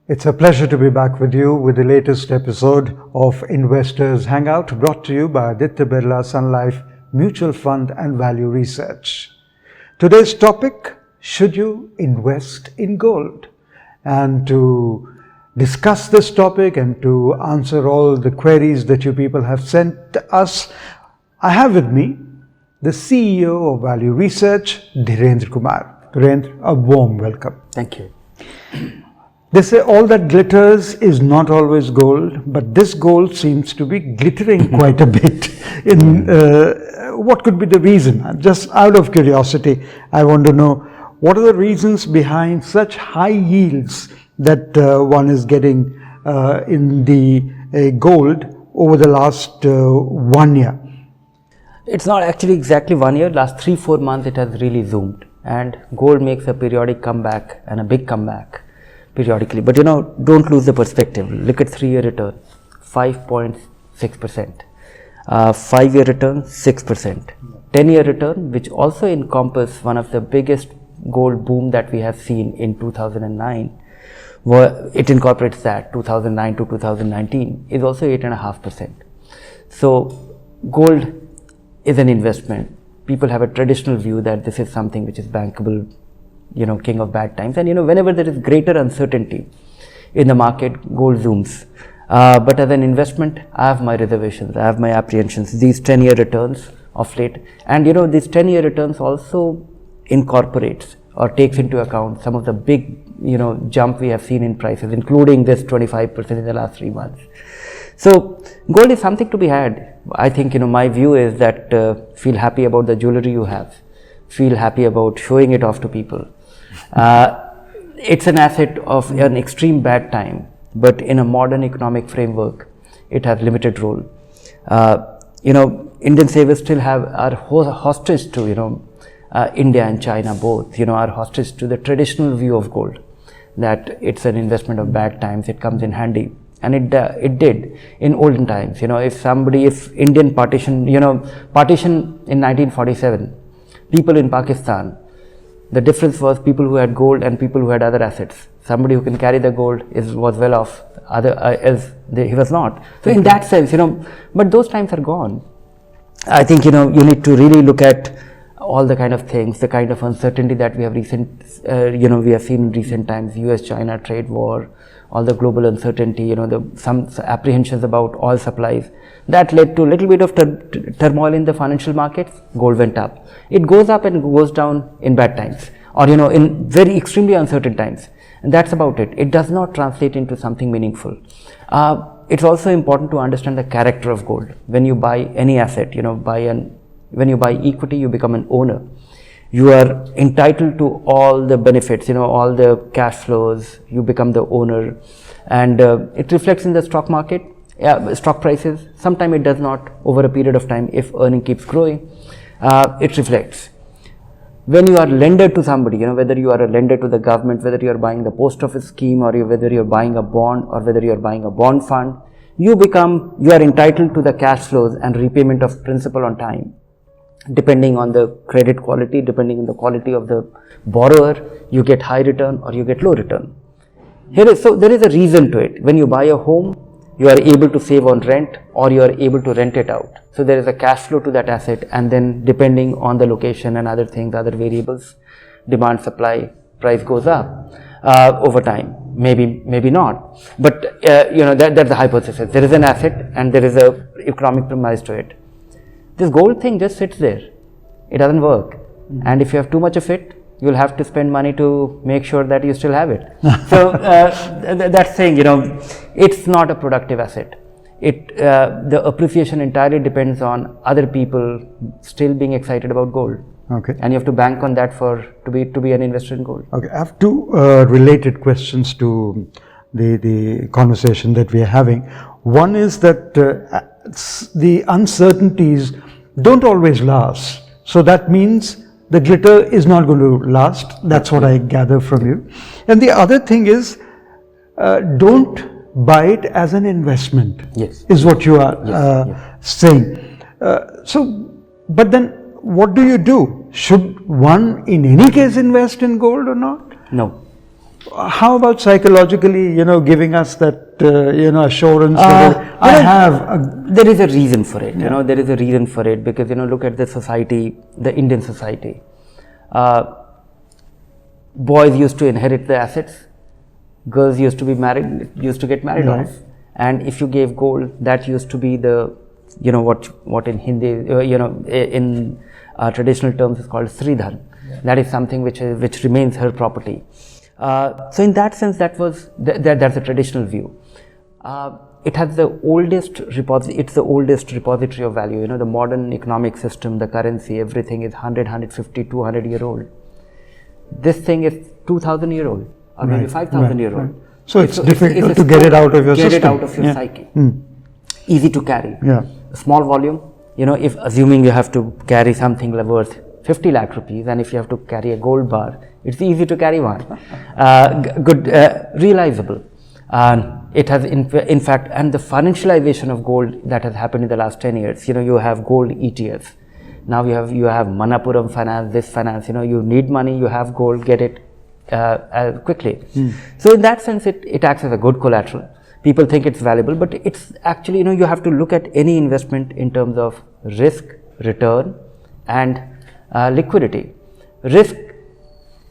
It's a pleasure to be back with you with the latest episode of Investors Hangout, brought to you by Aditya Birla Sun Life Mutual Fund and Value Research. Today's topic, should you invest in gold? And to discuss this topic and to answer all the queries that you people have sent us, I have with me the CEO of Value Research, Dhirendra Kumar. Dhirendra, a warm welcome. Thank you. They say all that glitters is not always gold, but this gold seems to be glittering quite a bit. What could be the reason? Just out of curiosity, I want to know, what are the reasons behind such high yields that one is getting in the gold over the last 1 year? It's not actually exactly 1 year. Last 3-4 months it has really zoomed, and gold makes a periodic comeback and a big comeback periodically. But don't lose the perspective. Look at 3-year return, 5.6%. 5-year return, 6%. 10-year return, which also encompass one of the biggest gold boom that we have seen in 2009, it incorporates that 2009 to 2019, is also 8.5%. So gold is an investment. People have a traditional view that this is something which is bankable, king of bad times. And whenever there is greater uncertainty in the market, gold zooms. But as an investment, I have my reservations, I have my apprehensions. These 10-year returns of late, and these 10-year returns also incorporates or takes into account some of the big, jump we have seen in prices, including this 25% in the last 3 months. So gold is something to be had. I think, my view is that feel happy about the jewelry you have, feel happy about showing it off to people. It's an asset of an extreme bad time, but in a modern economic framework, it has limited role. Indian savers still are hostage to, India and China both, are hostage to the traditional view of gold, that it's an investment of bad times, it comes in handy. And it did in olden times. If Indian partition in 1947, people in Pakistan, the difference was people who had gold and people who had other assets. Somebody who can carry the gold was well off, he was not. So in that sense, but those times are gone. I think, you need to really look at all the kind of things, the kind of uncertainty that we have we have seen in recent times, US-China trade war, all the global uncertainty, some apprehensions about oil supplies, that led to a little bit of turmoil in the financial markets. Gold went up. It goes up and goes down in bad times, or in very extremely uncertain times, and that's about it. It does not translate into something meaningful. It's also important to understand the character of gold. When you buy any asset, when you buy equity, you become an owner. You are entitled to all the benefits, all the cash flows, you become the owner, and it reflects in the stock market, stock prices. Sometimes it does not over a period of time. If earning keeps growing, it reflects. When you are lender to somebody, whether you are a lender to the government, whether you are buying the post office scheme, or whether you are buying a bond, or whether you are buying a bond fund, you are entitled to the cash flows and repayment of principal on time. Depending on the credit quality, depending on the quality of the borrower, you get high return or you get low return. So there is a reason to it. When you buy a home, you are able to save on rent, or you are able to rent it out. So there is a cash flow to that asset, and then depending on the location and other things, other variables, demand, supply, price goes up over time. Maybe not. But that's the hypothesis. There is an asset and there is a economic premise to it. This gold thing just sits there. It doesn't work. And if you have too much of it, you'll have to spend money to make sure that you still have it. So that's saying, it's not a productive asset. The appreciation entirely depends on other people still being excited about gold. Okay. And you have to bank on that to be an investor in gold. Okay. I have two related questions to the conversation that we are having. One is that the uncertainties don't always last. So that means the glitter is not going to last. That's what I gather from you. And the other thing is, don't buy it as an investment. Yes. Is what you are saying. But then what do you do? Should one in any case invest in gold or not? No. How about psychologically, giving us that, assurance that I have there is a reason for it. There is a reason for it because, look at the society, the Indian society. Boys used to inherit the assets, girls used to get married Right. off. And if you gave gold, that used to be the, what in Hindi, in traditional terms is called Sridhan. That is something which remains her property. So in that sense, that's a traditional view. It has the oldest it's the oldest repository of value. The modern economic system, the currency, everything is 100, 150, 200 year old. This thing is 2,000 year old or maybe 5,000 year old. Right. So it's difficult to get it out of your system. Get it out of your psyche. Easy to carry. Yeah. A small volume, if assuming you have to carry something worth 50 lakh rupees, and if you have to carry a gold bar, it's easy to carry one. Good, realizable. It has, in fact, and the financialization of gold that has happened in the last 10 years. You have gold ETFs. Now you have Manappuram finance, this finance. You need money, you have gold, get it quickly. So in that sense, it acts as a good collateral. People think it's valuable, but it's actually, you have to look at any investment in terms of risk, return, and liquidity. Risk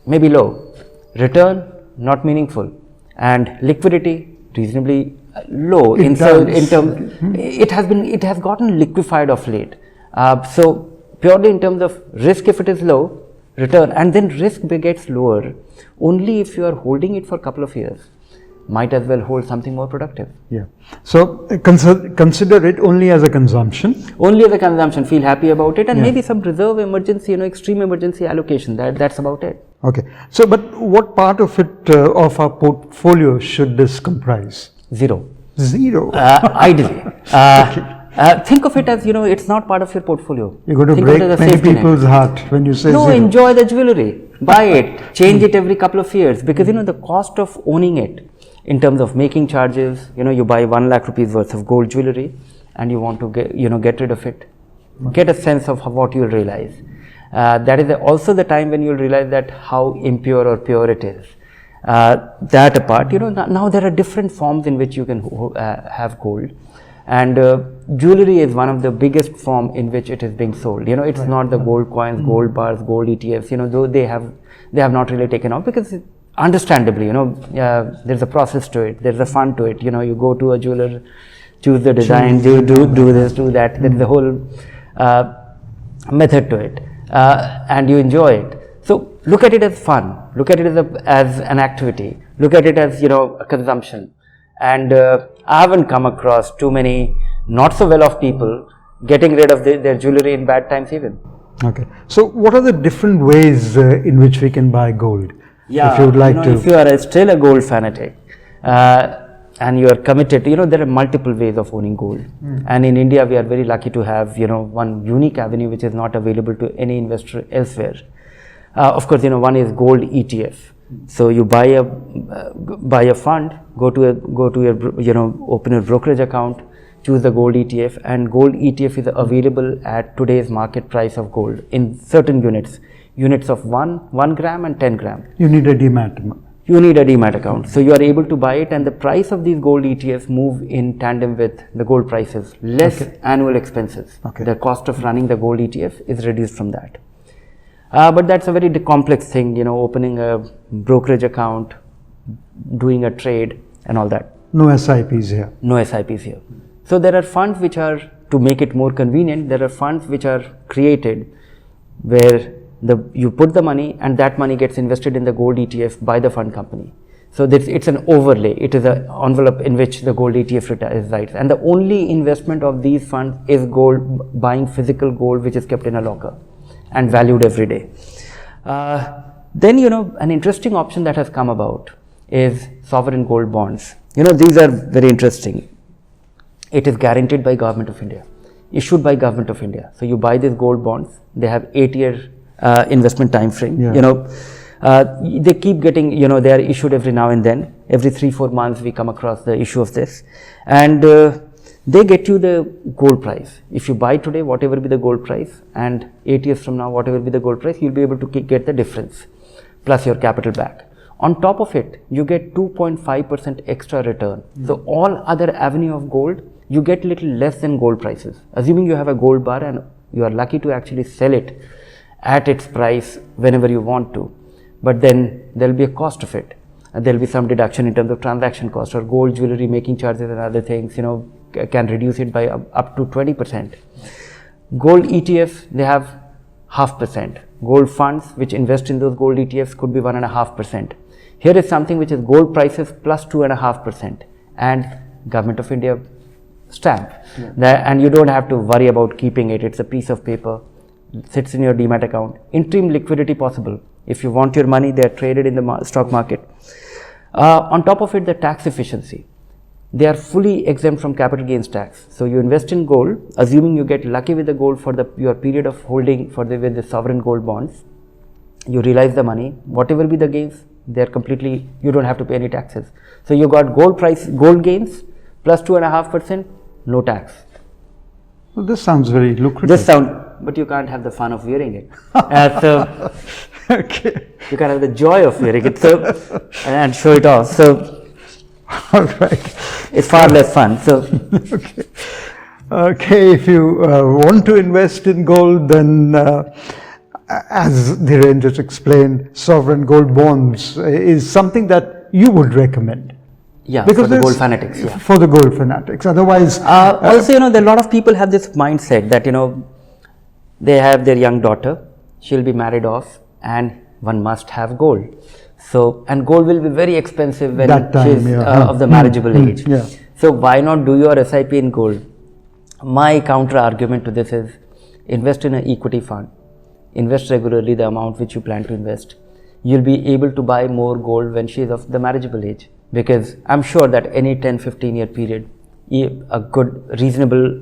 may be low, return not meaningful, and liquidity reasonably low. It has gotten liquefied of late. So purely in terms of risk, if it is low, return, and then risk gets lower only if you are holding it for a couple of years. Might as well hold something more productive. Yeah. So consider it only as a consumption. Only as a consumption. Feel happy about it, and maybe some reserve emergency, extreme emergency allocation. That's about it. Okay. So, but what part of it of our portfolio should this comprise? Zero. Okay. Ideally. Think of it as, it's not part of your portfolio. You're going to Think break of it as a many safety net. people's heart when you say No, zero. enjoy the jewelry. Buy it. Change it every couple of years, because, the cost of owning it in terms of making charges, you buy 1 lakh rupees worth of gold jewelry and you want to get rid of it. Get a sense of what you'll realize. That is also the time when you'll realize that how impure or pure it is. That apart, now there are different forms in which you can have gold, and jewelry is one of the biggest form in which it is being sold. It's not the gold coins, gold bars, gold ETFs. Though they have not really taken off, because understandably, there's a process to it, there's a fun to it. You go to a jeweler, choose the design, do this, do that. There's a whole method to it, and you enjoy it. So look at it as fun, look at it as an activity, look at it as, a consumption. And I haven't come across too many not so well off people getting rid of their jewelry in bad times even. Okay. So what are the different ways in which we can buy gold? Yeah, if you would like to. If you are still a gold fanatic and you are committed, there are multiple ways of owning gold. And in India, we are very lucky to have, one unique avenue which is not available to any investor elsewhere. Of course, one is gold ETF. So you buy a fund, go to your open a brokerage account, choose the gold ETF, and gold ETF is available at today's market price of gold in certain units of 1 gram and 10 gram. You need a demat. You need a demat account. So you are able to buy it, and the price of these gold ETFs move in tandem with the gold prices, less annual expenses. Okay. The cost of running the gold ETF is reduced from that. But that's a very complex thing, opening a brokerage account, doing a trade and all that. No SIPs here. No SIPs here. So there are funds which are, to make it more convenient, there are funds which are created where you put the money and that money gets invested in the gold ETF by the fund company. So it's an overlay. It is an envelope in which the gold ETF resides. And the only investment of these funds is gold, buying physical gold which is kept in a locker and valued every day. Then, an interesting option that has come about is sovereign gold bonds. These are very interesting. It is guaranteed by Government of India, issued by Government of India. So you buy these gold bonds, they have 8-year investment time frame. They keep getting, they are issued every now and then. Every 3-4 months we come across the issue of this. And they get you the gold price. If you buy today, whatever be the gold price, and 8 years from now, whatever be the gold price, you'll be able to get the difference plus your capital back. On top of it, you get 2.5% extra return. So all other avenue of gold, you get little less than gold prices. Assuming you have a gold bar and you are lucky to actually sell it at its price whenever you want to. But then there will be a cost of it. There will be some deduction in terms of transaction cost, or gold jewelry making charges and other things, can reduce it by up to 20%. Gold ETFs, they have 0.5%. Gold funds which invest in those gold ETFs could be 1.5%. Here is something which is gold prices plus 2.5% and Government of India stamp. And you don't have to worry about keeping it. It's a piece of paper, sits in your demat account. Interim liquidity possible. If you want your money, they are traded in the stock market. On top of it, the tax efficiency. They are fully exempt from capital gains tax. So you invest in gold, assuming you get lucky with the gold for your period of holding with the sovereign gold bonds. You realize the money, whatever be the gains, they are completely, you don't have to pay any taxes. So you got gold gains plus 2.5%, no tax. Well, this sounds very lucrative. But you can't have the fun of wearing it. So Okay. you can't have the joy of wearing it and show it off. So All right. it's far less fun. So Okay. Okay, if you want to invest in gold, then as Dhiren just explained, sovereign gold bonds is something that you would recommend. yeah, Because for the there's- gold fanatics. Yeah. For the gold fanatics. Otherwise, Also, there are a lot of people have this mindset that, they have their young daughter, she'll be married off, and one must have gold. So, and gold will be very expensive when That time, she's yeah. of the marriageable age. yeah. So, why not do your SIP in gold? My counter argument to this is invest in an equity fund. Invest regularly the amount which you plan to invest. You'll be able to buy more gold when she is of the marriageable age, because I'm sure that any 10-15 year period, a good reasonable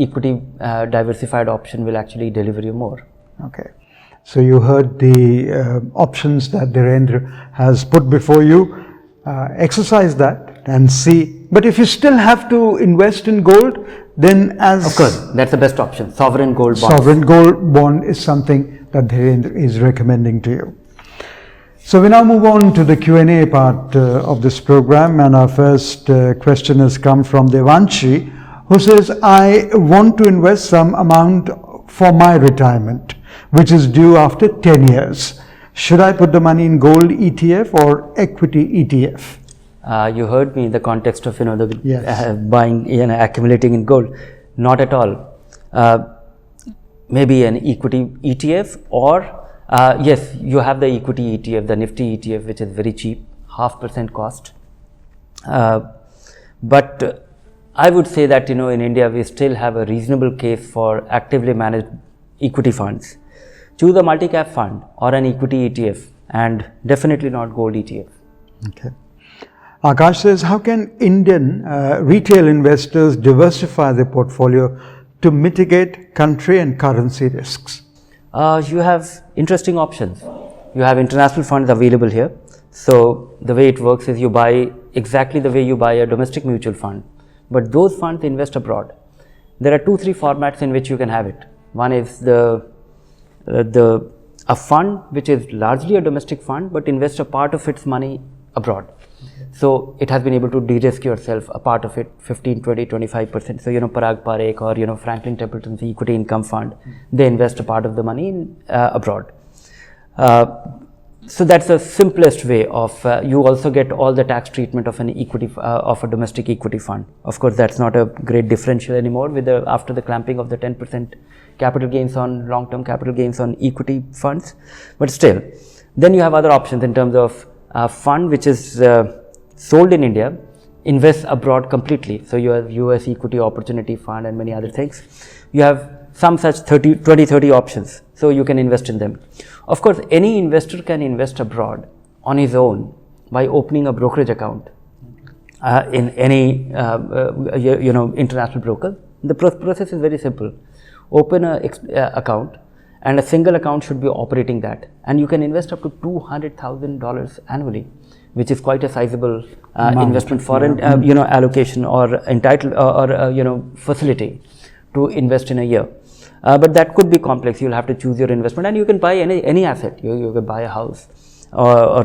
equity diversified option will actually deliver you more. Okay. So you heard the options that Dhirendra has put before you. Exercise that and see. But if you still have to invest in gold, then Of course, that's the best option. Sovereign gold bonds. sovereign gold bond is something that Dhirendra is recommending to you. So we now move on to the Q&A part of this program, and our first question has come from Devanshi, who says, I want to invest some amount for my retirement, which is due after 10 years. Should I put the money in gold ETF or equity ETF? You heard me in the context of Yes. buying, accumulating in gold. Not at all. Maybe an equity ETF, or yes, you have the equity ETF, the Nifty ETF, which is very cheap, 0.5% cost. But I would say that in India we still have a reasonable case for actively managed equity funds. Choose a multi-cap fund or an equity ETF, and definitely not gold ETF. Okay. Akash says, how can Indian retail investors diversify their portfolio to mitigate country and currency risks? You have interesting options. You have international funds available here. So the way it works is you buy exactly the way you buy a domestic mutual fund, but those funds invest abroad. There are 2-3 formats in which you can have it. One is a fund which is largely a domestic fund but invests a part of its money abroad. Okay. So it has been able to de-risk yourself a part of it, 15, 20, 25%. So Parag Parekh or Franklin Templeton's equity income fund, they invest a part of the money in, abroad. So that's the simplest way of, you also get all the tax treatment of an equity, of a domestic equity fund. Of course, that's not a great differential anymore with after the clamping of the 10% capital gains on long-term capital gains on equity funds, but still. Then you have other options in terms of a fund which is sold in India, invests abroad completely. So you have US equity opportunity fund and many other things. You have some such 20-30 options, so you can invest in them. Of course, any investor can invest abroad on his own by opening a brokerage account in any international broker. The process is very simple. Open an account, and a single account should be operating that, and you can invest up to $200,000 annually, which is quite a sizable investment for an allocation or entitled or facility to invest in a year. But that could be complex. You'll have to choose your investment, and you can buy any asset. You can buy a house or